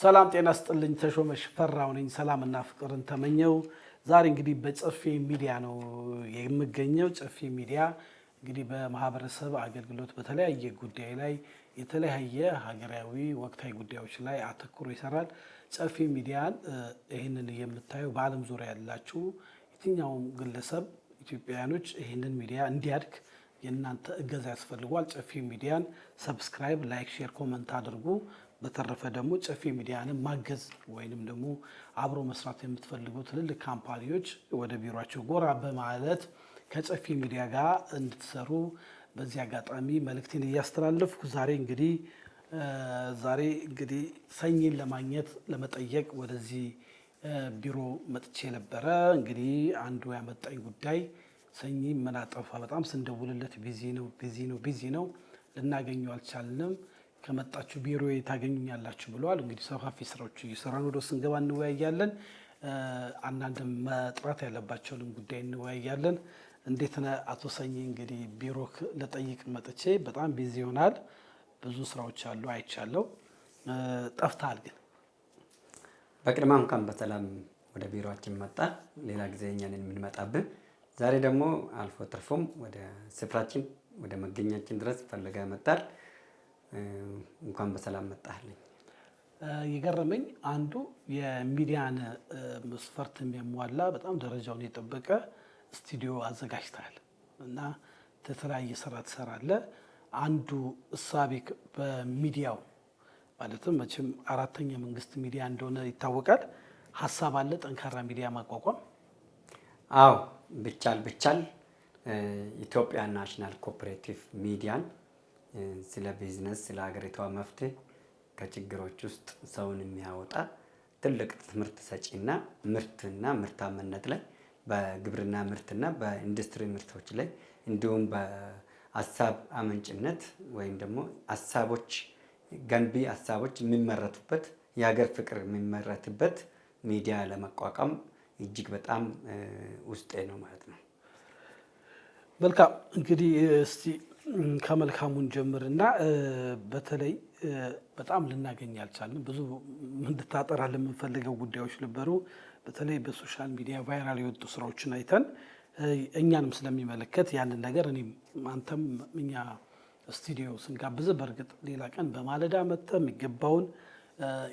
ሰላም ጤና ስጥልኝ ተሾመ ሽፈራው ነኝ ሰላምና ፍቅርን ተመኘው ዛሬ እንግዲህ በጨፌ ሚዲያ ነው የምገኘው ጨፌ ሚዲያ እንግዲህ በማህበረሰብ አገልግሎት በተለያየ ጉዳይ ላይ የተለያየ ሀገራዊ ወቅታዊ ጉዳዮች ላይ አተኩሮ ይሰራል ጨፌ ሚዲያን ይሄንን የምታዩ በአለም ዙሪያ ያላችሁ የትኛውም ግለሰብ ኢትዮጵያውያኖች ይሄንን ሚዲያ እንዲያድግ የእናንተ እገዛ ያስፈልጋል ጨፌ ሚዲያን ሰብስክራይብ ላይክ ሼር ኮሜንት አድርጉ በተረፈ ደግሞ ጨፌ ሚዲያን ማገዝ ወይንም ደግሞ አብሮ መስራት የምትፈልጉ ትልልቅ ካምፓኒዎች ወደ ቢሮአቸው ጎራ በማለት ከጨፌ ሚዲያ ጋር እንድትሰሩ በዚህ አጋጣሚ መልእክቴን እያስተላለፍኩ ዛሬ እንግዲህ ሰኝን ለማግኘት ለመጠየቅ ወደዚህ ቢሮ መጥቼ ነበር እንግዲህ አንዱ ያመጣኝ ጉዳይ ሰኝ ምን አጠፋ በጣም ስንደውልለት ቢዚ ነው ልናገኘው አልቻልንም ከመጣችሁ ቢሮ ታገኙኛላችሁ ብለዋል እንግዲህ ሰፋፊ ስራዎች እየሰራን ወደ ስንገባ እንወያያለን አንዳንድ መጥራት ያለባቸውንም ጉዳይ እንወያያለን እንዴት ነው አቶ ሰኝ እንግዲህ ቢሮ ለጠይቅ መጥቼ በጣም ቢዚ ሆናል ብዙ ስራዎች አሉ አይቻለው ጠፍታል ግን በቅድማ እንኳን በሰላም ወደ ቢሮአችን መጣ ሌላ ጊዜ እኛን የምንመጣብን ዛሬ ደግሞ አልፎ ተርፎም ወደ ስፍራችን ወደ መገኛችን ድረስ ፈልጋ መጣል እንኳን በሰላም መጣልኝ ይገርመኝ አንዱ የሚዲያን መስፈርት የሚያሟላ በጣም ደረጃውን የጠበቀ ስቱዲዮ አዘጋጅተሃል እና ተተላየ ስራ ትሰራለህ አንዱ እሳቤክ በሚዲያው ማለትም መቼም አራተኛ መንግስት ሚዲያ እንደሆነ ይታወቃል ሐሳብ አለ ጠንካራ ሚዲያ ማቋቋም አዎ ብቻል ኢትዮጵያ ናሽናል ኮኦፐሬቲቭ ሚዲያን ስለ ቢዝነስ ስለ ሀገሪቷ መፍትሄ ከችግሮች ውስጥ ሰውን የሚያወጣ ትልቅ ትምህርት ሰጪና ምርትና ምርታማነት ላይ በግብርና ምርትና በኢንዱስትሪ ምርቶች ላይ እንዲሁም በሐሳብ አመንጭነት ወይም ደግሞ ሐሳቦች ገንቢ ሐሳቦች የሚመረቱበት የሀገር ፍቅር የሚመረትበት ሚዲያ ለማቋቋም እጅግ በጣም ውስጤ ነው ማለት ነው መልካም እንግዲህ እስቲ ከመልካሙን ጀምርና በተለይ በጣም ልናገኝ ያልቻልን ብዙ እንድታጠራልን የምንፈልገው ጉዳዮች ነበሩ በተለይ በሶሻል ሚዲያ ቫይራል የወጡ ስራዎችን አይተን እኛንም ስለሚመለከት ያንን ነገር እኔም አንተም እኛ ስቱዲዮ ስንጋብዝ በርግጥ ሌላ ቀን በማለዳ መጥተህ የሚገባውን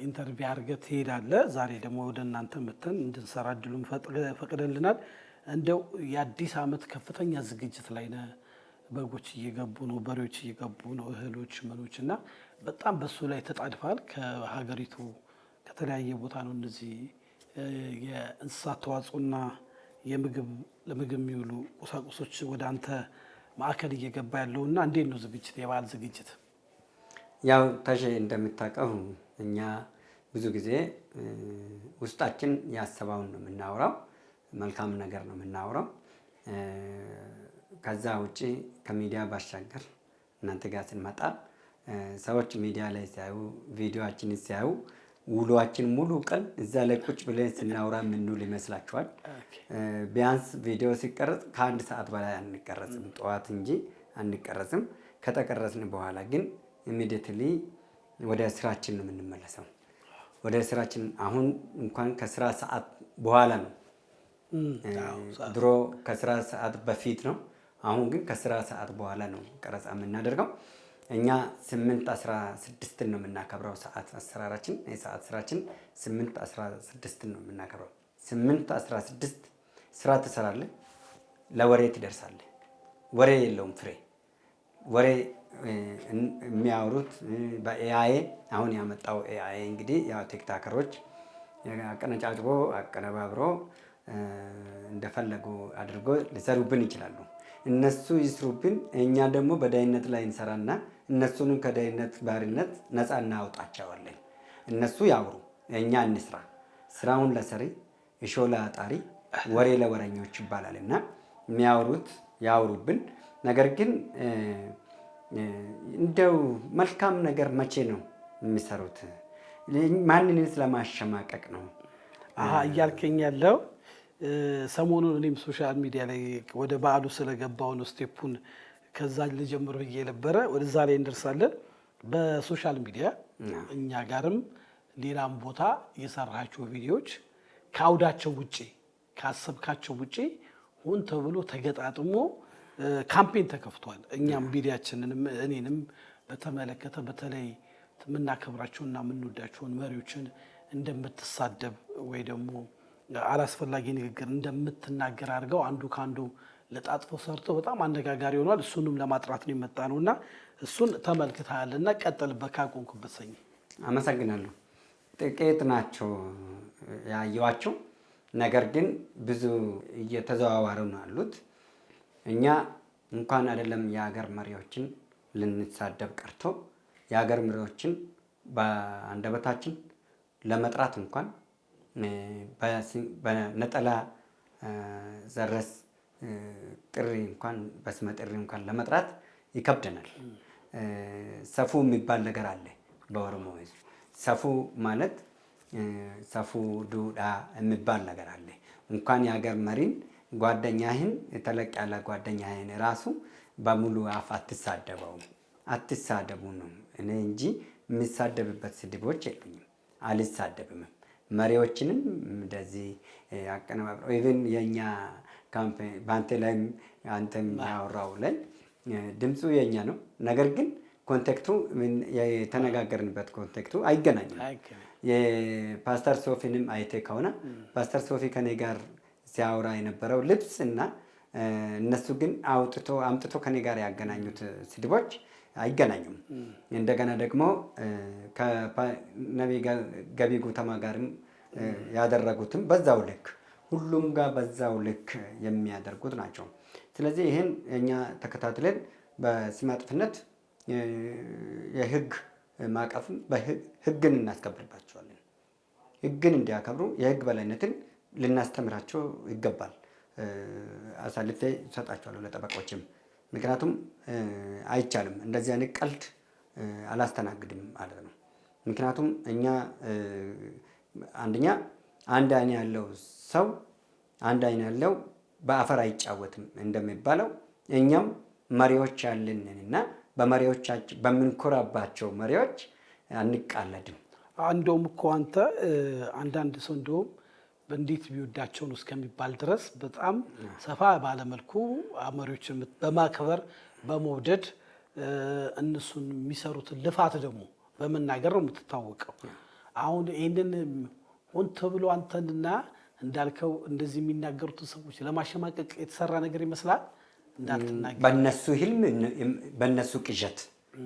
ኢንተርቪው አድርገህ ትሄዳለህ ዛሬ ደግሞ ወደ እናንተ መጥተን እንድንሰራ እድሉን ፈቅደልናል እንደው የአዲስ ዓመት ከፍተኛ ዝግጅት ላይ ነህ በጎች እየገቡ ነው በሬዎች እየገቡ ነው እህሎች ምኖች እና በጣም በሱ ላይ ተጣድፋል ከሀገሪቱ ከተለያየ ቦታ ነው እነዚህ የእንስሳት ተዋጽኦና ለምግብ የሚውሉ ቁሳቁሶች ወደ አንተ ማዕከል እየገባ ያለውና እንዴት ነው ዝግጅት የበዓል ዝግጅት ያው ታሽ እንደምታውቀው እኛ ብዙ ጊዜ ውስጣችን ያሰባውን ነው የምናወራው መልካም ነገር ነው የምናወራው ከዛ ውጪ ከሚዲያ ባሻገር እናንተ ጋር ስንመጣ ሰዎች ሚዲያ ላይ ሲያዩ ቪዲዮአችን ሲያዩ ውሏችን ሙሉ ቀን እዛ ላይ ቁጭ ብለን ስናወራ ምንውል ይመስላችኋል ቢያንስ ቪዲዮ ሲቀረጽ ከአንድ ሰዓት በላይ አንቀረጽም ጠዋት እንጂ አንቀረጽም ከተቀረጽን በኋላ ግን ኢሚዲየትሊ ወደ ስራችን ነው የምንመለሰው ወደ ስራችን አሁን እንኳን ከስራ ሰዓት በኋላ ነው ድሮ ከስራ ሰዓት በፊት ነው አሁን ግን ከስራ ሰዓት በኋላ ነው ቀረጻ የምናደርገው እኛ 8:16 ነው የምናከብረው ሰዓት አሰራራችን የሰዓት ስራችን 8:16 ነው የምናከብረው 8:16 ስራ ትሰራለህ ለወሬ ትደርሳለህ ወሬ የለውም ፍሬ ወሬ የሚያወሩት በኤአይ አሁን ያመጣው ኤአይ እንግዲህ ያው ቲክቶከሮች አቀነጫጭቦ አቀነባብሮ እንደፈለጉ አድርጎ ሊሰሩብን ይችላሉ እነሱ ይስሩብን እኛ ደግሞ በዳይነት ላይ እንሰራና እነሱንም ከዳይነት ባርነት ነፃ እናውጣቸዋለን እነሱ ያውሩ እኛ እንስራ ስራውን ለሰሪ እሾላ አጣሪ ወሬ ለወረኞች ይባላልና የሚያወሩት ያውሩብን ነገር ግን እንደው መልካም ነገር መቼ ነው የሚሰሩት ማንንስ ለማሸማቀቅ ነው እያልከኝ ያለው ሰሞኑን እኔም ሶሻል ሚዲያ ላይ ወደ በዓሉ ስለገባው ነው ስቴፑን ከዛ ልጀምር ብዬ ነበር ወደዛ ላይ እንደርሳለን በሶሻል ሚዲያ እኛ ጋርም ሌላም ቦታ የሰራቸው ቪዲዮዎች ከአውዳቸው ውጪ ካሰብካቸው ውጪ ሆን ተብሎ ተገጣጥሞ ካምፔን ተከፍቷል። እኛም ሚዲያችንንም እኔንም በተመለከተ በተለይ የምናከብራቸውና የምንወዳቸውን መሪዎችን እንደምትሳደብ ወይ ደግሞ አላስፈላጊ ንግግር እንደምትናገር አድርገው አንዱ ከአንዱ ለጣጥፎ ሰርተው በጣም አነጋጋሪ ሆኗል። እሱንም ለማጥራት ነው የመጣ ነው እና እሱን ተመልክተሃልና ቀጥልበት ካቆምኩበት ሰኝ። አመሰግናለሁ። ጥቂት ናቸው ያየዋቸው፣ ነገር ግን ብዙ እየተዘዋዋሩ ነው ያሉት። እኛ እንኳን አይደለም የሀገር መሪዎችን ልንሳደብ ቀርቶ የሀገር መሪዎችን በአንደበታችን ለመጥራት እንኳን በነጠላ ዘረስ ጥሪ እንኳን በስመ ጥሪ እንኳን ለመጥራት ይከብደናል። ሰፉ የሚባል ነገር አለ በኦሮሞ ሕዝብ። ሰፉ ማለት ሰፉ ዱዳ የሚባል ነገር አለ። እንኳን የሀገር መሪን ጓደኛህን ተለቅ ያለ ጓደኛህን ራሱ በሙሉ አፍ አትሳደበውም። አትሳደቡ ነው እኔ እንጂ የሚሳደብበት ስድቦች የሉኝም፣ አልሳደብምም። መሪዎችንም እንደዚህ አቀነባብረው ኢቭን የኛ ካምፔን በአንተ ላይም አንተም ያወራው ላይ ድምፁ የኛ ነው። ነገር ግን ኮንቴክቱ የተነጋገርንበት ኮንቴክቱ አይገናኝም። የፓስተር ሶፊንም አይቴ ከሆነ ፓስተር ሶፊ ከኔ ጋር ሲያወራ የነበረው ልብስ እና እነሱ ግን አምጥቶ ከኔ ጋር ያገናኙት ስድቦች አይገናኙም። እንደገና ደግሞ ከነቢይ ገቢ ጉተማ ጋርም ያደረጉትም በዛው ልክ ሁሉም ጋር በዛው ልክ የሚያደርጉት ናቸው። ስለዚህ ይህን እኛ ተከታትለን በስም አጥፊነት የህግ ማዕቀፍን ህግን እናስከብርባቸዋለን። ህግን እንዲያከብሩ የህግ በላይነትን ልናስተምራቸው ይገባል። አሳልፌ እሰጣቸዋለሁ ለጠበቆችም። ምክንያቱም አይቻልም፣ እንደዚህ አይነት ቀልድ አላስተናግድም ማለት ነው። ምክንያቱም እኛ አንደኛ አንድ አይን ያለው ሰው አንድ አይን ያለው በአፈር አይጫወትም እንደሚባለው እኛም መሪዎች ያለንንና በመሪዎቻችን በምንኮራባቸው መሪዎች አንቃለድም። እንደውም እኮ አንተ አንዳንድ ሰው እንደውም በእንዴት ቢወዳቸው ነው እስከሚባል ድረስ በጣም ሰፋ ባለመልኩ መሪዎችን በማክበር በመውደድ እነሱን የሚሰሩትን ልፋት ደግሞ በመናገር ነው የምትታወቀው። አሁን ይህንን ሆን ተብሎ አንተንና እንዳልከው እንደዚህ የሚናገሩትን ሰዎች ለማሸማቀቅ የተሰራ ነገር ይመስላል። እንዳልተናገር በእነሱ ህልም በእነሱ ቅዠት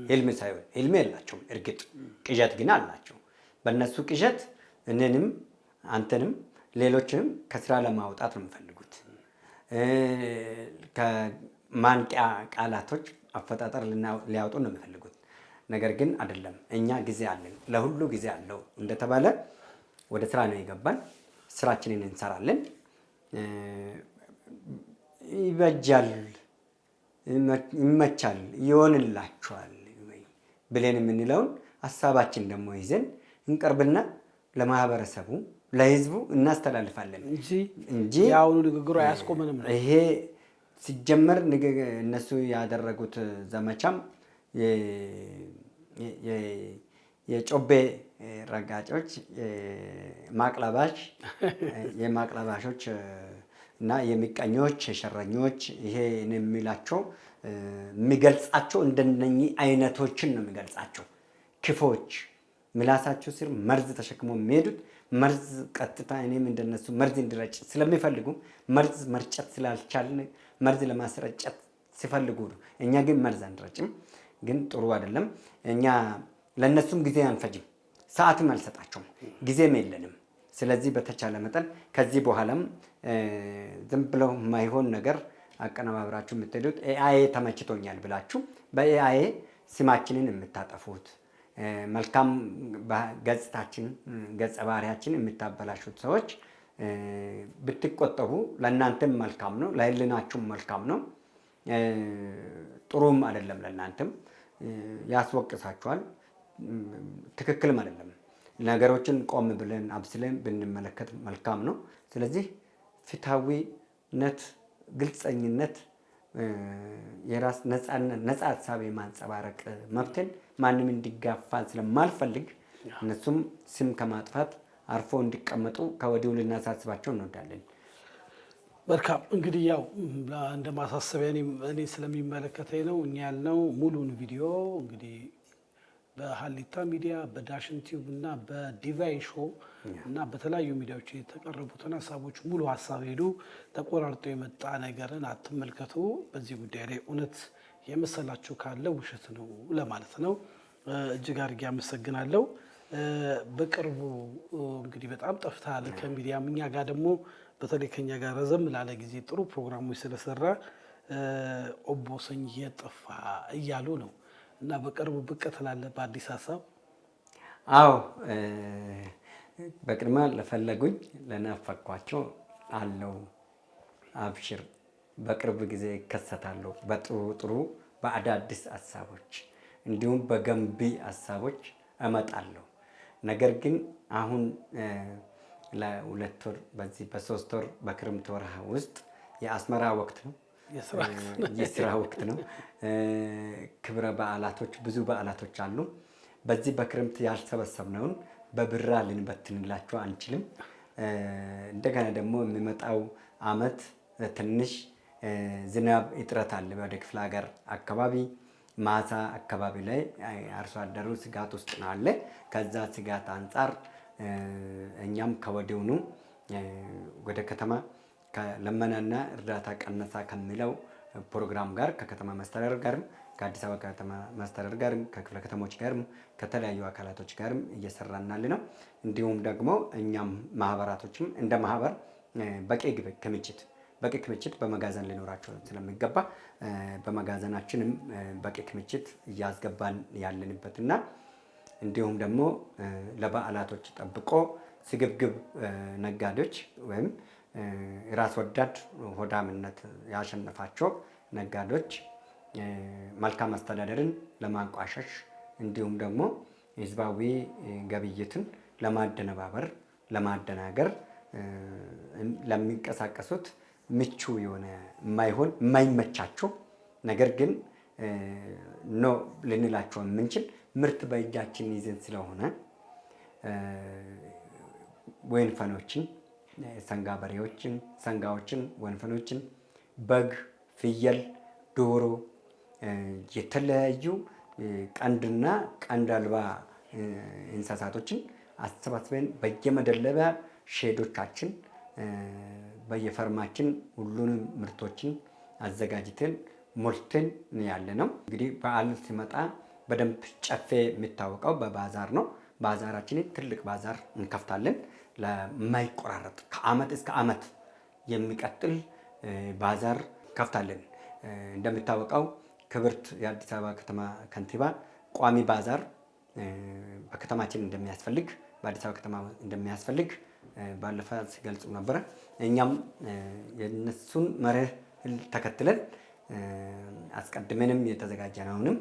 ህልም ሳይሆን ህልም የላቸውም። እርግጥ ቅዠት ግን አላቸው። በእነሱ ቅዠት እኔንም አንተንም ሌሎችንም ከስራ ለማውጣት ነው የሚፈልጉት። ከማንቂያ ቃላቶች አፈጣጠር ሊያወጡ ነው የሚፈልጉት። ነገር ግን አይደለም። እኛ ጊዜ አለን፣ ለሁሉ ጊዜ አለው እንደተባለ ወደ ስራ ነው የገባን። ስራችንን እንሰራለን። ይበጃል፣ ይመቻል፣ ይሆንላችኋል ብለን የምንለውን ሀሳባችን ደግሞ ይዘን እንቀርብና ለማህበረሰቡ ለህዝቡ እናስተላልፋለን እንጂ የአሁኑ ንግግሩ አያስቆመንም ነው። ይሄ ሲጀመር እነሱ ያደረጉት ዘመቻም የጮቤ ረጋጮች ማቅለባሽ የማቅለባሾች እና የሚቀኞች የሸረኞች ይሄን የሚላቸው የሚገልጻቸው እንደነኚህ አይነቶችን ነው የሚገልጻቸው። ክፎች ምላሳቸው ስር መርዝ ተሸክሞ የሚሄዱት መርዝ ቀጥታ እኔም እንደነሱ መርዝ እንዲረጭ ስለሚፈልጉ መርዝ መርጨት ስላልቻልን መርዝ ለማስረጨት ሲፈልጉ ነው። እኛ ግን መርዝ አንረጭም። ግን ጥሩ አይደለም። እኛ ለነሱም ጊዜ አንፈጅም፣ ሰዓትም አልሰጣቸውም፣ ጊዜም የለንም። ስለዚህ በተቻለ መጠን ከዚህ በኋላም ዝም ብለው የማይሆን ነገር አቀነባብራችሁ የምትሄዱት ኤአይ ተመችቶኛል ብላችሁ በኤአይ ስማችንን የምታጠፉት መልካም ገጽታችን ገጸ ባህሪያችን የምታበላሹት ሰዎች ብትቆጠቡ ለእናንተም መልካም ነው፣ ለህሊናችሁም መልካም ነው። ጥሩም አይደለም፣ ለእናንተም ያስወቅሳችኋል፣ ትክክልም አይደለም። ነገሮችን ቆም ብለን አብስለን ብንመለከት መልካም ነው። ስለዚህ ፍትሃዊነት፣ ግልጸኝነት፣ የራስ ነፃ ሀሳብ የማንጸባረቅ መብትን ማንም እንዲጋፋ ስለማልፈልግ እነሱም ስም ከማጥፋት አርፎ እንዲቀመጡ ከወዲሁ ልናሳስባቸው እንወዳለን። መልካም እንግዲህ ያው እንደ ማሳሰቢያ እኔ ስለሚመለከተኝ ነው እኛ ያልነው ሙሉን ቪዲዮ እንግዲህ በሀሊታ ሚዲያ በዳሽን ቲዩብ እና በዲቫይን ሾው እና በተለያዩ ሚዲያዎች የተቀረቡትን ሀሳቦች ሙሉ ሀሳብ ሄዱ ተቆራርጦ የመጣ ነገርን አትመልከቱ። በዚህ ጉዳይ ላይ እውነት የመሰላችሁ ካለ ውሸት ነው ለማለት ነው። እጅግ አድርጌ አመሰግናለሁ። በቅርቡ እንግዲህ በጣም ጠፍተሃል ከሚዲያም እኛ ጋር ደግሞ በተለይ ከኛ ጋር ረዘም ላለ ጊዜ ጥሩ ፕሮግራሞች ስለሰራ ኦቦ ሰኝዬ ጠፋ እያሉ ነው እና በቅርቡ ብቅ ትላለህ በአዲስ ሀሳብ? አዎ በቅድማ ለፈለጉኝ ለናፈኳቸው አለው አብሽር በቅርብ ጊዜ ይከሰታለሁ በጥሩ ጥሩ በአዳዲስ ሀሳቦች እንዲሁም በገንቢ ሀሳቦች እመጣለሁ። ነገር ግን አሁን ለሁለት ወር በዚህ በሶስት ወር በክረምት ወርሃ ውስጥ የአስመራ ወቅት ነው፣ የስራ ወቅት ነው። ክብረ በዓላቶች ብዙ በዓላቶች አሉ። በዚህ በክረምት ያልሰበሰብነውን በብራ ልንበትንላቸው አንችልም። እንደገና ደግሞ የሚመጣው አመት ትንሽ ዝናብ እጥረት አለ። ወደ ክፍለ ሀገር አካባቢ ማሳ አካባቢ ላይ አርሶ አደሩ ስጋት ውስጥ ነው አለ። ከዛ ስጋት አንጻር እኛም ከወዲውኑ ወደ ከተማ ከለመናና እርዳታ ቀነሳ ከሚለው ፕሮግራም ጋር ከከተማ መስተዳደር ጋርም ከአዲስ አበባ ከተማ መስተዳደር ጋርም ከክፍለ ከተሞች ጋርም ከተለያዩ አካላቶች ጋርም እየሰራናል ነው። እንዲሁም ደግሞ እኛም ማህበራቶችም እንደ ማህበር በቂ ክምችት በመጋዘን ሊኖራቸው ስለሚገባ በመጋዘናችንም በቂ ክምችት እያስገባን ያለንበትና እንዲሁም ደግሞ ለበዓላቶች ጠብቆ ስግብግብ ነጋዴዎች ወይም ራስ ወዳድ ሆዳምነት ያሸነፋቸው ነጋዴዎች መልካም አስተዳደርን ለማንቋሸሽ እንዲሁም ደግሞ ህዝባዊ ግብይትን ለማደነባበር ለማደናገር ለሚንቀሳቀሱት ምቹ የሆነ የማይመቻቸው ነገር ግን ኖ ልንላቸው የምንችል ምርት በእጃችን ይዘን ስለሆነ ወይንፈኖችን፣ ሰንጋ በሬዎችን፣ ሰንጋዎችን፣ ወይንፈኖችን፣ በግ፣ ፍየል፣ ዶሮ የተለያዩ ቀንድና ቀንድ አልባ እንስሳቶችን አሰባስበን በየመደለቢያ ሼዶቻችን በየፈርማችን ሁሉንም ምርቶችን አዘጋጅተን ሞልተን ያለ ነው። እንግዲህ በዓል ሲመጣ በደንብ ጨፌ የሚታወቀው በባዛር ነው። ባዛራችንን ትልቅ ባዛር እንከፍታለን። ለማይቆራረጥ ከአመት እስከ አመት የሚቀጥል ባዛር እንከፍታለን። እንደሚታወቀው ክብርት የአዲስ አበባ ከተማ ከንቲባ ቋሚ ባዛር በከተማችን እንደሚያስፈልግ በአዲስ አበባ ከተማ እንደሚያስፈልግ ባለፈ ሲገልጹ ነበረ። እኛም የነሱን መርህ ተከትለን አስቀድመንም የተዘጋጀነውንም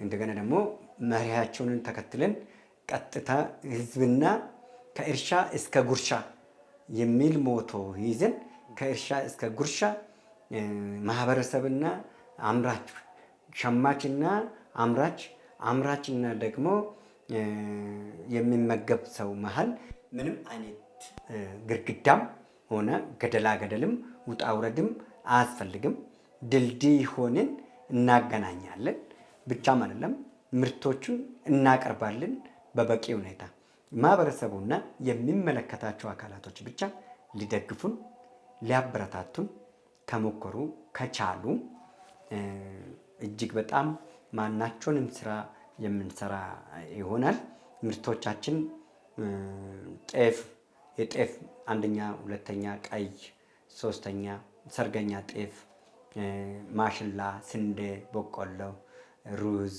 እንደገና ደግሞ መሪያቸውን ተከትለን ቀጥታ ህዝብና ከእርሻ እስከ ጉርሻ የሚል ሞቶ ይዘን ከእርሻ እስከ ጉርሻ ማህበረሰብና አምራች ሸማችና አምራችና ደግሞ የሚመገብ ሰው መሀል ምንም አይነት ግርግዳም ሆነ ገደላ ገደልም ውጣ ውረድም አያስፈልግም። ድልድይ ሆነን እናገናኛለን ብቻም አይደለም ምርቶቹን እናቀርባለን በበቂ ሁኔታ። ማህበረሰቡና የሚመለከታቸው አካላቶች ብቻ ሊደግፉን ሊያበረታቱን ከሞከሩ ከቻሉ እጅግ በጣም ማናቸውንም ስራ የምንሰራ ይሆናል። ምርቶቻችን የጤፍ አንደኛ፣ ሁለተኛ፣ ቀይ፣ ሶስተኛ፣ ሰርገኛ ጤፍ፣ ማሽላ፣ ስንዴ፣ በቆሎ፣ ሩዝ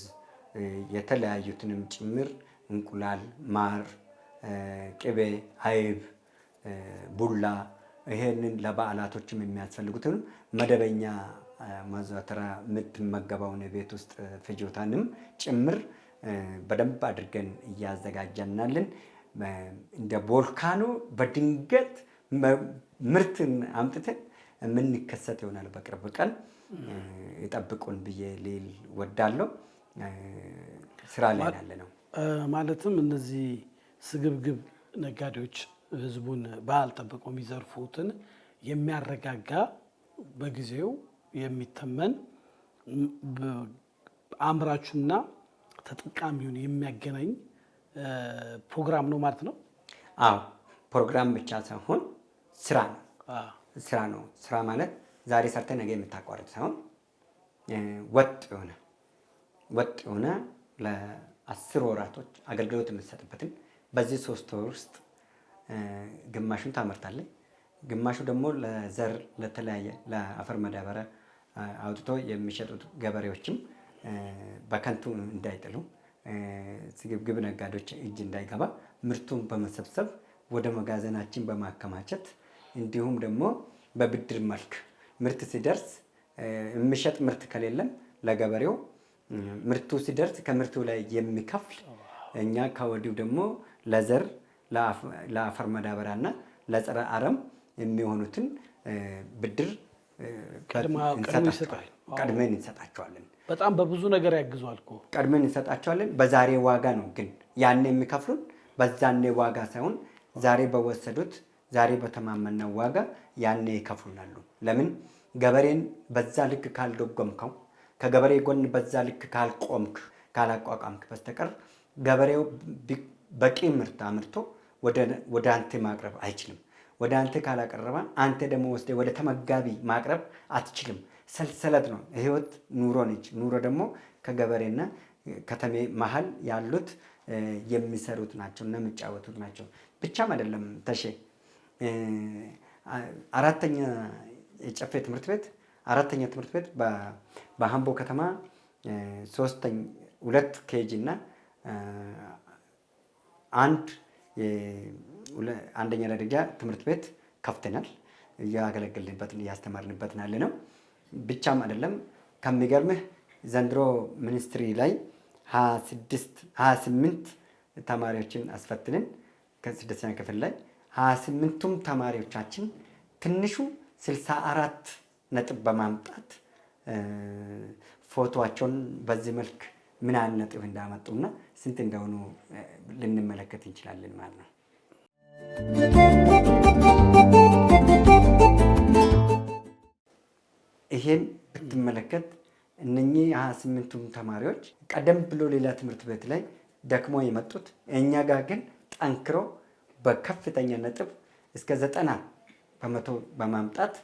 የተለያዩትንም ጭምር እንቁላል፣ ማር፣ ቅቤ፣ አይብ፣ ቡላ ይሄንን ለበዓላቶችም የሚያስፈልጉትን መደበኛ ማዘውተራ የምትመገበውን የቤት ውስጥ ፍጆታንም ጭምር በደንብ አድርገን እያዘጋጀናለን። እንደ ቮልካኖ በድንገት ምርትን አምጥተን የምንከሰት ይሆናል። በቅርብ ቀን ይጠብቁን ብዬ ልል ወዳለሁ። ስራ ላይ ያለ ነው። ማለትም እነዚህ ስግብግብ ነጋዴዎች ህዝቡን ባህል ጠብቀው የሚዘርፉትን የሚያረጋጋ በጊዜው የሚተመን አምራቹና ተጠቃሚውን የሚያገናኝ ፕሮግራም ነው ማለት ነው። አዎ ፕሮግራም ብቻ ሳይሆን ስራ ነው። ስራ ነው። ስራ ማለት ዛሬ ሰርተ ነገ የምታቋርጥ ሳይሆን ወጥ የሆነ ለ10 ወራቶች አገልግሎት የምትሰጥበትን በዚህ 3 ወር ውስጥ ግማሹን ታመርታለህ፣ ግማሹ ደግሞ ለዘር ለተለያየ ለአፈር ማዳበሪያ አውጥቶ የሚሸጡት ገበሬዎችም በከንቱ እንዳይጥሉ ስግብግብ ነጋዴዎች እጅ እንዳይገባ ምርቱን በመሰብሰብ ወደ መጋዘናችን በማከማቸት እንዲሁም ደግሞ በብድር መልክ ምርት ሲደርስ የሚሸጥ ምርት ከሌለም ለገበሬው ምርቱ ሲደርስ ከምርቱ ላይ የሚከፍል እኛ ከወዲሁ ደግሞ ለዘር ለአፈር ማዳበሪያና ለጸረ አረም የሚሆኑትን ብድር ቀድመን እንሰጣቸዋለን። በጣም በብዙ ነገር ያግዟል እኮ። ቀድመን እንሰጣቸዋለን። በዛሬ ዋጋ ነው ግን ያኔ የሚከፍሉን በዛኔ ዋጋ ሳይሆን ዛሬ በወሰዱት ዛሬ በተማመነው ዋጋ ያኔ ይከፍሉናሉ። ለምን ገበሬን በዛ ልክ ካልደጎምከው፣ ከገበሬ ጎን በዛ ልክ ካልቆምክ፣ ካላቋቋምክ በስተቀር ገበሬው በቂ ምርት አምርቶ ወደ አንተ ማቅረብ አይችልም። ወደ አንተ ካላቀረበ አንተ ደግሞ ወስደ ወደ ተመጋቢ ማቅረብ አትችልም። ሰልሰለት ነው ህይወት። ኑሮ ነች። ኑሮ ደግሞ ከገበሬና ከተሜ መሀል ያሉት የሚሰሩት ናቸው እና የሚጫወቱት ናቸው። ብቻም አይደለም ተሼ አራተኛ የጨፌ ትምህርት ቤት አራተኛ ትምህርት ቤት በሀምቦ ከተማ 2 ኬጂ እና አንደኛ ደረጃ ትምህርት ቤት ከፍተናል። እያገለገልንበትን እያስተማርንበትን ያለ ነው። ብቻም አይደለም ከሚገርምህ ዘንድሮ ሚኒስትሪ ላይ 28 ተማሪዎችን አስፈትነን ከ6ኛ ክፍል ላይ 28ቱም ተማሪዎቻችን ትንሹ 64 ነጥብ በማምጣት ፎቶዋቸውን በዚህ መልክ ምን ያህል ነጥብ እንዳመጡና ስንት እንደሆኑ ልንመለከት እንችላለን ማለት ነው። ይሄን ብትመለከት እነኚህ 28ቱም ተማሪዎች ቀደም ብሎ ሌላ ትምህርት ቤት ላይ ደክሞ የመጡት እኛ ጋር ግን ጠንክሮ በከፍተኛ ነጥብ እስከ 90% በማምጣት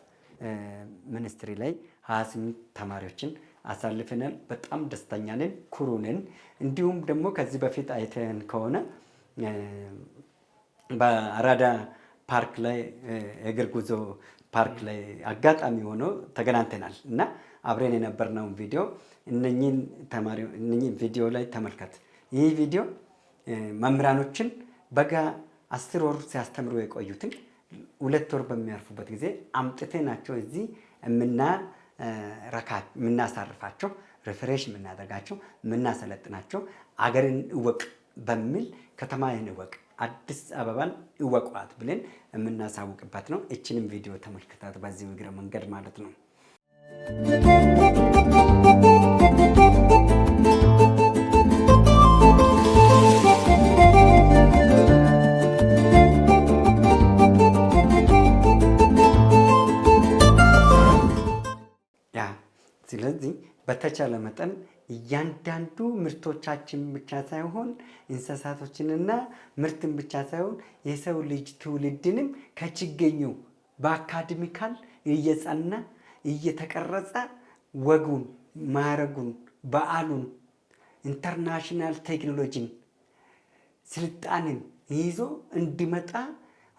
ሚኒስትሪ ላይ 28 ተማሪዎችን አሳልፈናል። በጣም ደስተኛ ነን፣ ኩሩ ነን። እንዲሁም ደግሞ ከዚህ በፊት አይተን ከሆነ በአራዳ ፓርክ ላይ የእግር ጉዞ ፓርክ ላይ አጋጣሚ ሆኖ ተገናኝተናል እና አብረን የነበርነውን ቪዲዮ እነኚህን ቪዲዮ ላይ ተመልከት። ይህ ቪዲዮ መምህራኖችን በጋ 10 ወር ሲያስተምሩ የቆዩትን 2 ወር በሚያርፉበት ጊዜ አምጥተናቸው እዚህ የምናሳርፋቸው ሪፍሬሽ የምናደርጋቸው የምናሰለጥናቸው አገርን እወቅ በሚል ከተማን እወቅ አዲስ አበባን እወቋት ብለን የምናሳውቅበት ነው። እችንም ቪዲዮ ተመልክታት በዚህ እግረ መንገድ ማለት ነው። ስለዚህ በተቻለ መጠን እያንዳንዱ ምርቶቻችን ብቻ ሳይሆን እንስሳቶችንና ምርትን ብቻ ሳይሆን የሰው ልጅ ትውልድንም ከችግኙ በአካዳሚካል እየጸና እየተቀረጸ ወጉን፣ ማረጉን፣ በዓሉን፣ ኢንተርናሽናል ቴክኖሎጂን፣ ስልጣንን ይዞ እንዲመጣ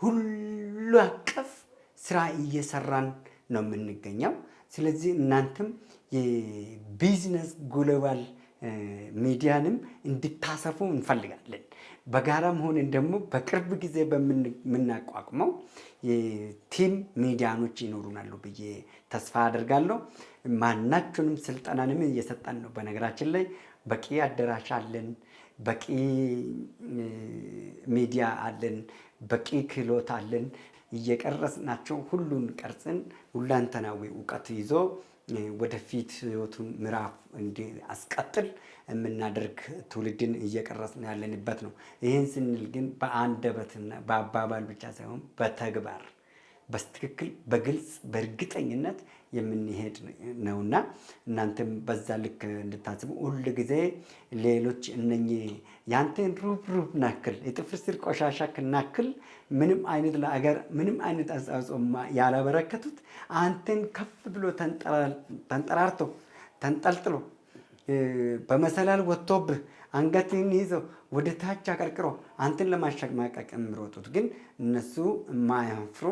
ሁሉ አቀፍ ስራ እየሰራን ነው የምንገኘው። ስለዚህ እናንተም የቢዝነስ ግሎባል ሚዲያንም እንድታሰፉ እንፈልጋለን። በጋራም ሆነን ደግሞ በቅርብ ጊዜ በምናቋቁመው የቲም ሚዲያኖች ይኖሩናሉ ብዬ ተስፋ አደርጋለሁ። ማናቸውንም ስልጠናንም እየሰጠን ነው። በነገራችን ላይ በቂ አዳራሽ አለን፣ በቂ ሚዲያ አለን፣ በቂ ክህሎት አለን። እየቀረጽናቸው ሁሉን ቀርጽን ሁለንተናዊ እውቀት ይዞ ወደፊት ህይወቱን ምዕራፍ እንዲያስቀጥል የምናደርግ ትውልድን እየቀረጽን ያለንበት ነው። ይህን ስንል ግን በአንደበትና በአባባል ብቻ ሳይሆን በተግባር በትክክል በግልጽ በእርግጠኝነት የምንሄድ ነውና እናንተም በዛ ልክ እንድታስቡ ሁል ጊዜ ሌሎች እነኚህ ያንተን ሩብ ናክል የጥፍር ስር ቆሻሻ ክናክል ምንም አይነት ለአገር ምንም አይነት አስተዋጽኦ ያላበረከቱት አንተን ከፍ ብሎ ተንጠራርቶ ተንጠልጥሎ በመሰላል ወጥቶብህ አንገትህን ይዘው ወደ ታች አቀርቅሮ አንተን ለማሸማቀቅ የሚሮጡት ግን እነሱ የማያፍሩ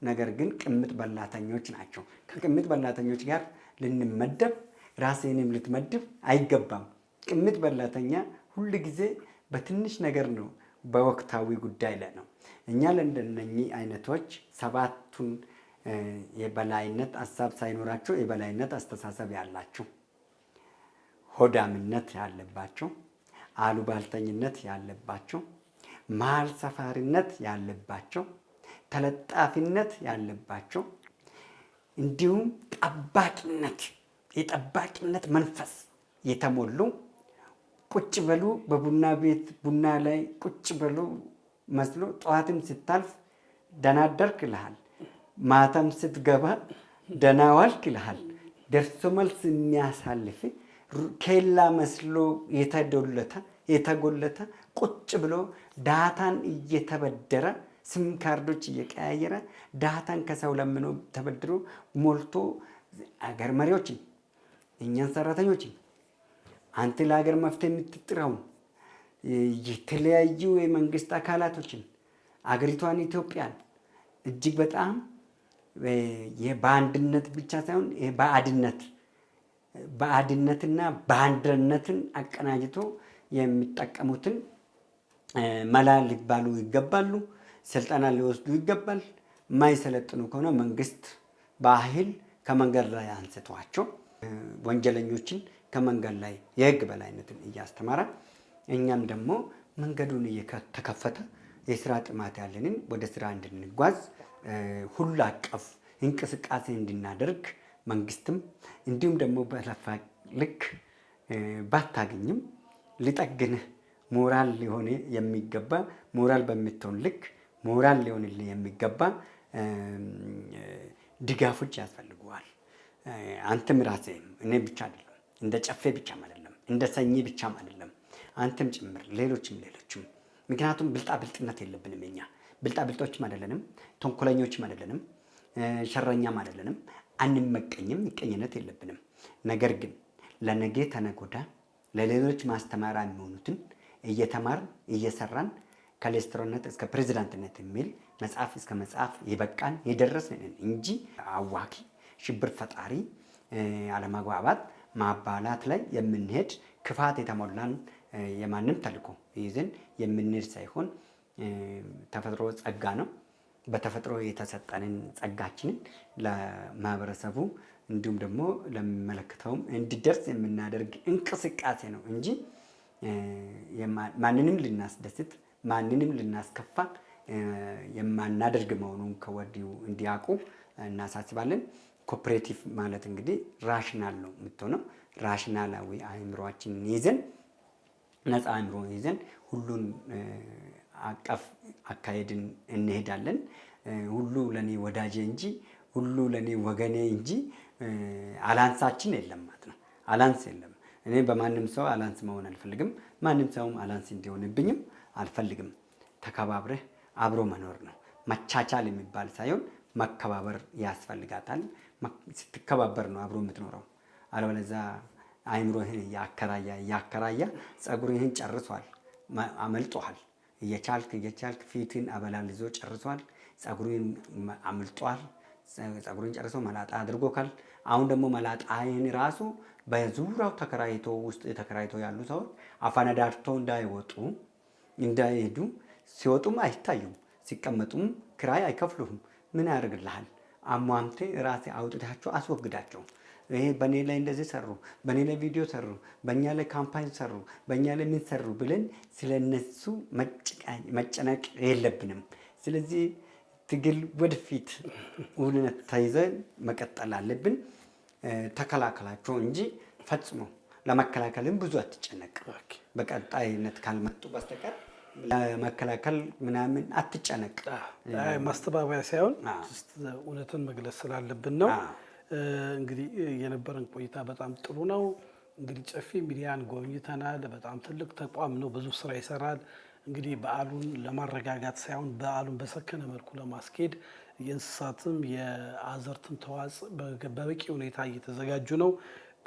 ነገር ግን ቅምጥ በላተኞች ናቸው። ከቅምጥ በላተኞች ጋር ልንመደብ ራስህንም ልትመድብ አይገባም። ቅምጥ በላተኛ ሁል ጊዜ በትንሽ ነገር ነው፣ በወቅታዊ ጉዳይ ላይ ነው። እኛ ለእንደነኚህ አይነቶች ሰባቱን የበላይነት ሀሳብ ሳይኖራቸው የበላይነት አስተሳሰብ ያላቸው፣ ሆዳምነት ያለባቸው፣ አሉባልተኝነት ያለባቸው፣ መሀል ሰፋሪነት ያለባቸው፣ ተለጣፊነት ያለባቸው እንዲሁም ጠባቂነት የጠባቂነት መንፈስ የተሞሉ ቁጭ በሉ በቡና ቤት ቡና ላይ ቁጭ በሉ መስሎ ጠዋትም ስታልፍ ደህና አደርክ ይልሃል፣ ማታም ስትገባ ደህና ዋልክ ይልሃል። ደርሶ መልስ የሚያሳልፍ ኬላ መስሎ የተጎለተ ቁጭ ብሎ ዳታን እየተበደረ ስም ካርዶች እየቀያየረ ዳታን ከሰው ለምኖ ተበድሮ ሞልቶ አገር መሪዎችን እኛን ሰራተኞችን አንተ ለሀገር መፍትሄ የምትጥረውን የተለያዩ የመንግስት አካላቶችን አገሪቷን ኢትዮጵያን እጅግ በጣም በአንድነት ብቻ ሳይሆን በአድነትና በአንድነትን አቀናጅቶ የሚጠቀሙትን መላ ሊባሉ ይገባሉ። ስልጠና ሊወስዱ ይገባል። የማይሰለጥኑ ከሆነ መንግስት በኃይል ከመንገድ ላይ አንስቷቸው ወንጀለኞችን ከመንገድ ላይ የህግ በላይነትን እያስተማረ እኛም ደግሞ መንገዱን እየተከፈተ የስራ ጥማት ያለንን ወደ ስራ እንድንጓዝ ሁሉ አቀፍ እንቅስቃሴ እንድናደርግ መንግስትም እንዲሁም ደግሞ በለፋ ልክ ባታገኝም ሊጠግንህ ሞራል ሊሆን የሚገባ ሞራል በምትሆን ልክ ሞራል ሊሆንልህ የሚገባ ድጋፎች ያስፈልጉዋል። አንተም ራስህም እኔ ብቻ አይደለም፣ እንደ ጨፌ ብቻም አይደለም፣ እንደ ሰኚ ብቻም አይደለም፣ አንተም ጭምር ሌሎችም። ምክንያቱም ብልጣብልጥነት የለብንም። እኛ ብልጣብልጦችም አይደለንም፣ ተንኮለኞችም አይደለንም፣ ሸረኛም አይደለንም፣ አንመቀኝም፣ ምቀኝነት የለብንም። ነገር ግን ለነገ ተነጎዳ ለሌሎች ማስተማሪያ የሚሆኑትን እየተማርን እየሰራን ከሌስትሮነት እስከ ፕሬዚዳንትነት የሚል መጽሐፍ እስከ መጽሐፍ የበቃን የደረስን እንጂ አዋኪ፣ ሽብር ፈጣሪ፣ አለመግባባት፣ ማባላት ላይ የምንሄድ ክፋት የተሞላን የማንም ተልዕኮ ይዘን የምንሄድ ሳይሆን ተፈጥሮ ጸጋ ነው። በተፈጥሮ የተሰጠንን ጸጋችንን ለማህበረሰቡ እንዲሁም ደግሞ ለሚመለከተውም እንዲደርስ የምናደርግ እንቅስቃሴ ነው እንጂ ማንንም ልናስደስት ማንንም ልናስከፋ የማናደርግ መሆኑን ከወዲሁ እንዲያውቁ እናሳስባለን። ኮኦፕሬቲቭ ማለት እንግዲህ ራሽናል ነው የምትሆነው። ራሽናላዊ አእምሮአችንን ይዘን ነፃ አእምሮ ይዘን ሁሉን አቀፍ አካሄድን እንሄዳለን። ሁሉ ለኔ ወዳጄ እንጂ ሁሉ ለኔ ወገኔ እንጂ አላንሳችን የለም ማለት ነው። አላንስ የለም። እኔ በማንም ሰው አላንስ መሆን አልፈልግም። ማንም ሰውም አላንስ እንዲሆንብኝም አልፈልግም። ተከባብረህ አብሮ መኖር ነው። መቻቻል የሚባል ሳይሆን መከባበር ያስፈልጋታል። ስትከባበር ነው አብሮ የምትኖረው። አለበለዚያ አይምሮህን እያከራያ ፀጉርህን ጨርሷል፣ አመልጧል። እየቻልክ ፊትን አበላልዞ ጨርሷል። ፀጉርን አመልጧል። ፀጉርን ጨርሶ መላጣ አድርጎካል። አሁን ደግሞ መላጣህን ራሱ በዙሪያው ተከራይቶ ውስጥ ተከራይቶ ያሉ ሰዎች አፋነዳርቶ እንዳይሄዱ ሲወጡም አይታዩም፣ ሲቀመጡም ክራይ አይከፍሉህም። ምን ያደርግልሃል? አሟምቴ ራሴ አውጥታቸው አስወግዳቸው። ይሄ በእኔ ላይ እንደዚህ ሰሩ፣ በእኔ ላይ ቪዲዮ ሰሩ፣ በእኛ ላይ ካምፓኝ ሰሩ፣ በእኛ ላይ ምን ሰሩ ብለን ስለነሱ መጨነቅ የለብንም። ስለዚህ ትግል ወደፊት እውነት ተይዘን መቀጠል አለብን። ተከላከላቸው እንጂ ፈጽሞ ለመከላከልም ብዙ አትጨነቅ። በቀጣይነት ካልመጡ በስተቀር ለመከላከል ምናምን አትጨነቅ። ማስተባበያ ሳይሆን እውነትን መግለጽ ስላለብን ነው። እንግዲህ የነበረን ቆይታ በጣም ጥሩ ነው። እንግዲህ ጨፌ ሚዲያን ጎብኝተናል። በጣም ትልቅ ተቋም ነው፣ ብዙ ስራ ይሰራል። እንግዲህ በዓሉን ለማረጋጋት ሳይሆን በዓሉን በሰከነ መልኩ ለማስኬድ የእንስሳትም የአዘርትም ተዋጽኦ በበቂ ሁኔታ እየተዘጋጁ ነው።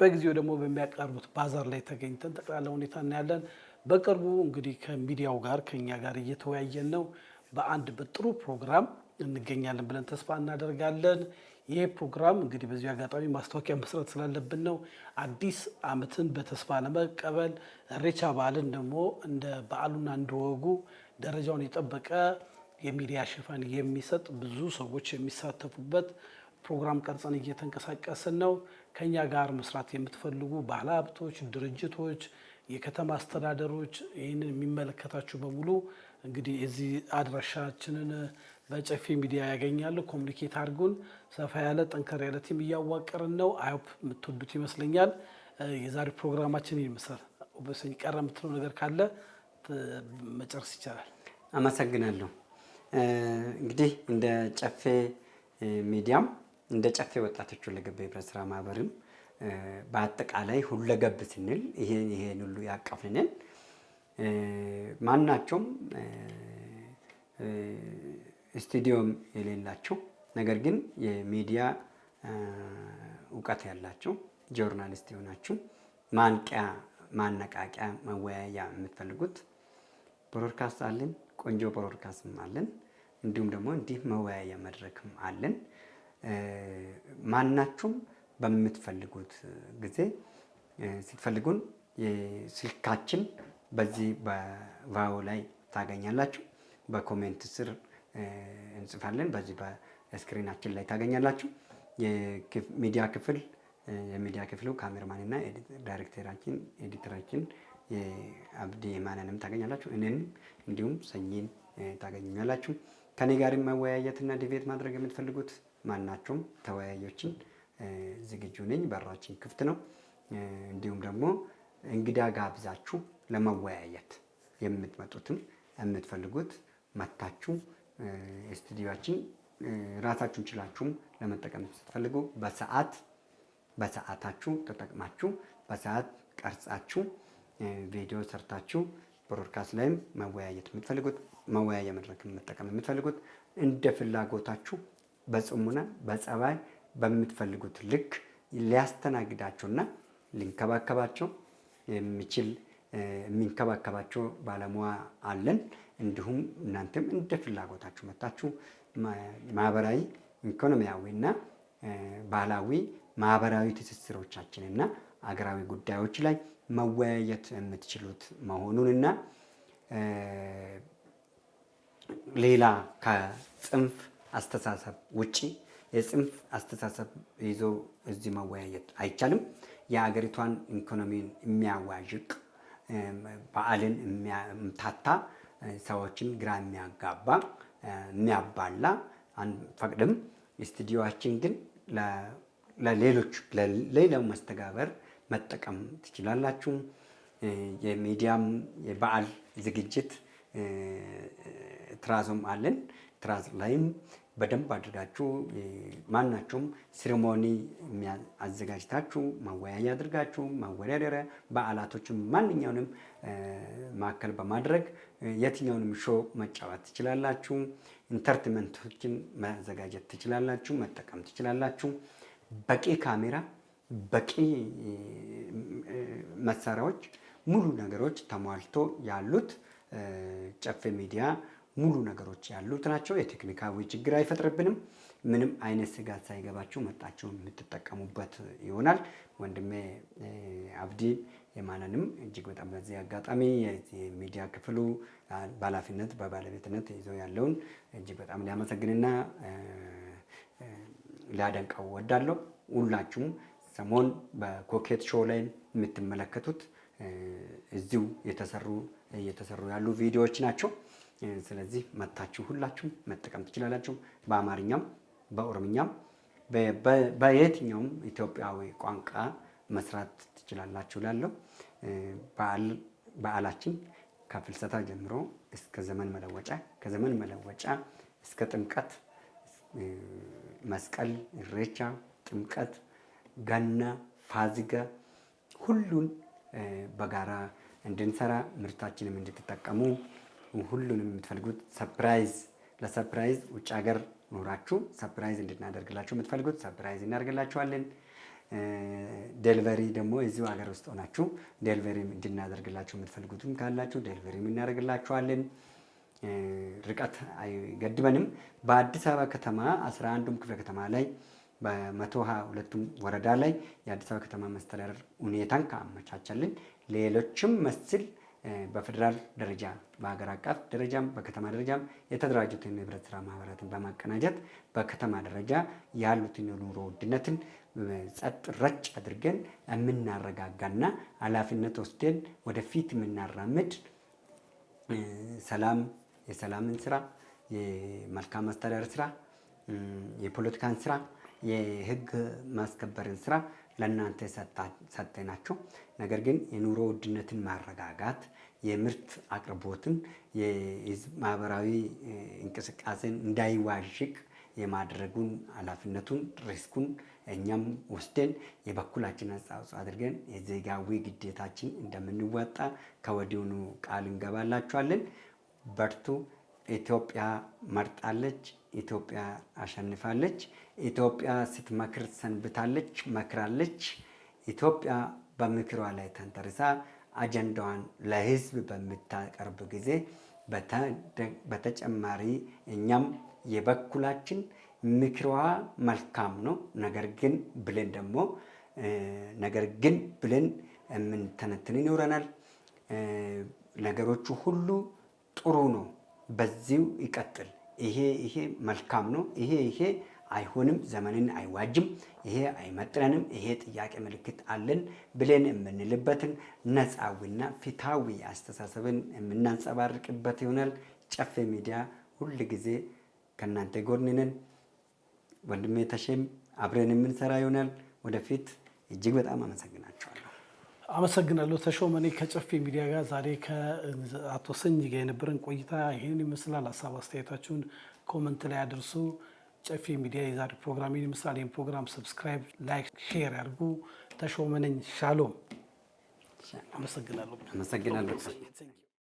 በጊዜው ደግሞ በሚያቀርቡት ባዛር ላይ ተገኝተን ጠቅላላ ሁኔታ እናያለን። በቅርቡ እንግዲህ ከሚዲያው ጋር ከኛ ጋር እየተወያየን ነው። በአንድ በጥሩ ፕሮግራም እንገኛለን ብለን ተስፋ እናደርጋለን። ይሄ ፕሮግራም እንግዲህ በዚህ አጋጣሚ ማስታወቂያ መስራት ስላለብን ነው። አዲስ ዓመትን በተስፋ ለመቀበል ኢሬቻ በዓልን ደግሞ እንደ በዓሉና እንደ ወጉ ደረጃውን የጠበቀ የሚዲያ ሽፋን የሚሰጥ ብዙ ሰዎች የሚሳተፉበት ፕሮግራም ቀርጸን እየተንቀሳቀስን ነው። ከኛ ጋር መስራት የምትፈልጉ ባለሀብቶች፣ ድርጅቶች፣ የከተማ አስተዳደሮች ይህንን የሚመለከታችሁ በሙሉ እንግዲህ እዚህ አድራሻችንን በጨፌ ሚዲያ ያገኛሉ። ኮሚኒኬት አድርጉን። ሰፋ ያለ ጠንከር ያለ ቲም እያዋቀርን ነው። አይሆፕ የምትወዱት ይመስለኛል። የዛሬ ፕሮግራማችን ይመስላል። በሰኝ ቀረ የምትለው ነገር ካለ መጨረስ ይቻላል። አመሰግናለሁ። እንግዲህ እንደ ጨፌ ሚዲያም እንደ ጨፌ ወጣቶች ሁለገብ የህብረት ስራ ማህበርም በአጠቃላይ ሁለገብ ስንል ይሄን ሁሉ ያቀፍንን ማናቸውም ስቱዲዮም የሌላቸው ነገር ግን የሚዲያ እውቀት ያላቸው ጆርናሊስት የሆናችሁ ማንቂያ፣ ማነቃቂያ፣ መወያያ የምትፈልጉት ብሮድካስት አለን። ቆንጆ ብሮድካስትም አለን። እንዲሁም ደግሞ እንዲህ መወያያ መድረክም አለን። ማናችሁም በምትፈልጉት ጊዜ ስትፈልጉን ስልካችን በዚህ በቫዮ ላይ ታገኛላችሁ። በኮሜንት ስር እንጽፋለን። በዚህ በስክሪናችን ላይ ታገኛላችሁ። የሚዲያ ክፍሉ ካሜራማንና ዳይሬክተራችን ኤዲተራችን አብዲ የማንንም ታገኛላችሁ። እኔንም እንዲሁም ሰኝን ታገኙኛላችሁ። ከኔ ጋር መወያየትና ዲቤት ማድረግ የምትፈልጉት ማናቸውም ተወያዮችን ዝግጁ ነኝ። በራችን ክፍት ነው። እንዲሁም ደግሞ እንግዳ ጋብዛችሁ ለመወያየት የምትመጡትም የምትፈልጉት መታችሁ ስቱዲዮአችን ራሳችሁን ችላችሁም ለመጠቀም ስትፈልጉ በሰዓታችሁ ተጠቅማችሁ በሰዓት ቀርጻችሁ ቪዲዮ ሰርታችሁ ብሮድካስት ላይም መወያየት የምትፈልጉት መወያያ መድረክ መጠቀም የምትፈልጉት እንደ ፍላጎታችሁ በጽሙና በጸባይ በምትፈልጉት ልክ ሊያስተናግዳቸውና ሊንከባከባቸው የሚንከባከባቸው ባለሙያ አለን። እንዲሁም እናንተም እንደ ፍላጎታችሁ መጣችሁ ማህበራዊ፣ ኢኮኖሚያዊና ባህላዊ ማህበራዊ ትስስሮቻችንና አገራዊ ጉዳዮች ላይ መወያየት የምትችሉት መሆኑንና ሌላ ከጽንፍ አስተሳሰብ ውጪ የጽንፍ አስተሳሰብ ይዞ እዚህ መወያየት አይቻልም። የአገሪቷን ኢኮኖሚን የሚያዋዥቅ በዓልን የሚያምታታ ሰዎችን ግራ የሚያጋባ የሚያባላ አንፈቅድም። ስቱዲዮአችን ግን ለሌላው መስተጋበር መጠቀም ትችላላችሁ። የሚዲያም የበዓል ዝግጅት ትራዞም አለን። ትራዝ ላይም በደንብ አድርጋችሁ ማናችሁም ሴሬሞኒ አዘጋጅታችሁ ማወያያ አድርጋችሁ ማወዳደሪያ በዓላቶችን ማንኛውንም ማዕከል በማድረግ የትኛውንም ሾው መጫወት ትችላላችሁ። ኢንተርቴንመንቶችን ማዘጋጀት ትችላላችሁ፣ መጠቀም ትችላላችሁ። በቂ ካሜራ፣ በቂ መሳሪያዎች፣ ሙሉ ነገሮች ተሟልቶ ያሉት ጨፌ ሚዲያ ሙሉ ነገሮች ያሉት ናቸው። የቴክኒካዊ ችግር አይፈጥርብንም። ምንም አይነት ስጋት ሳይገባችሁ መጣችሁ የምትጠቀሙበት ይሆናል። ወንድሜ አብዲ የማንንም እጅግ በጣም በዚህ አጋጣሚ የሚዲያ ክፍሉ በኃላፊነት በባለቤትነት ይዞ ያለውን እጅግ በጣም ሊያመሰግንና ሊያደንቀው ወዳለሁ። ሁላችሁም ሰሞን በኮኬት ሾው ላይ የምትመለከቱት እዚሁ እየተሰሩ ያሉ ቪዲዮዎች ናቸው። ስለዚህ መታችሁ ሁላችሁም መጠቀም ትችላላችሁ። በአማርኛም በኦሮምኛም በየትኛውም ኢትዮጵያዊ ቋንቋ መስራት ትችላላችሁ ላለው በዓላችን ከፍልሰታ ጀምሮ እስከ ዘመን መለወጫ፣ ከዘመን መለወጫ እስከ ጥምቀት፣ መስቀል፣ ኢሬቻ፣ ጥምቀት፣ ገና፣ ፋሲካ ሁሉን በጋራ እንድንሰራ ምርታችንም እንድትጠቀሙ ሁሉንም የምትፈልጉት ለሰርፕራይዝ ውጭ ሀገር ኖራችሁ ሰርፕራይዝ እንድናደርግላችሁ የምትፈልጉት ሰርፕራይዝ እናደርግላችኋለን። ዴሊቨሪ ደግሞ እዚሁ ሀገር ውስጥ ሆናችሁ ዴሊቨሪ እንድናደርግላችሁ የምትፈልጉትም ካላችሁ ዴሊቨሪ እናደርግላችኋለን። ርቀት አይገድበንም። በአዲስ አበባ ከተማ 11ዱም ክፍለ ከተማ ላይ በ122ቱም ወረዳ ላይ የአዲስ አበባ ከተማ መስተዳደር ሁኔታን ካመቻቸልን ሌሎችም መስል በፌደራል ደረጃ በሀገር አቀፍ ደረጃም በከተማ ደረጃም የተደራጁትን የህብረት ስራ ማህበራትን በማቀናጀት በከተማ ደረጃ ያሉትን የኑሮ ውድነትን ጸጥ ረጭ አድርገን የምናረጋጋና ኃላፊነት ወስደን ወደፊት የምናራምድ የሰላምን ስራ፣ የመልካም አስተዳደር ስራ፣ የፖለቲካን ስራ፣ የህግ ማስከበርን ስራ ለእናንተ ሰጠናቸው። ነገር ግን የኑሮ ውድነትን ማረጋጋት፣ የምርት አቅርቦትን፣ የህዝብ ማህበራዊ እንቅስቃሴን እንዳይዋዥቅ የማድረጉን ኃላፊነቱን ሪስኩን እኛም ወስደን የበኩላችን አስተዋጽኦ አድርገን የዜጋዊ ግዴታችን እንደምንወጣ ከወዲሁኑ ቃል እንገባላችኋለን። በርቱ። ኢትዮጵያ መርጣለች። ኢትዮጵያ አሸንፋለች። ኢትዮጵያ ስትመክር ሰንብታለች፣ መክራለች። ኢትዮጵያ በምክሯ ላይ ተንተርሳ አጀንዳዋን ለህዝብ በምታቀርብ ጊዜ በተጨማሪ እኛም የበኩላችን ምክሯ መልካም ነው፣ ነገር ግን ብለን የምንተነትን ይኖረናል። ነገሮቹ ሁሉ ጥሩ ነው፣ በዚሁ ይቀጥል፣ ይሄ መልካም ነው፣ ይሄ አይሆንም፣ ዘመንን አይዋጅም፣ ይሄ አይመጥነንም፣ ይሄ ጥያቄ ምልክት አለን ብለን የምንልበትን ነፃዊና ፊታዊ አስተሳሰብን የምናንጸባርቅበት ይሆናል። ጨፌ ሚዲያ ሁል ጊዜ ከእናንተ ጎን ነን። ወንድሜ ተሼም አብረን የምንሰራ ይሆናል ወደፊት። እጅግ በጣም አመሰግናለሁ ተሾመ። እኔ ከጨፌ ሚዲያ ጋር ዛሬ ከአቶ ሰኝ ጋር የነበረን ቆይታ ይህን ይመስላል። ሀሳብ አስተያየታችሁን ኮመንት ላይ አድርሱ። ጨፌ ሚዲያ የዛሬ ፕሮግራም ይህን ይመስላል። ይህን ፕሮግራም ሰብስክራይብ፣ ላይክ፣ ሼር ያድርጉ። ተሾመ ነኝ። ሻሎም። አመሰግናለሁ።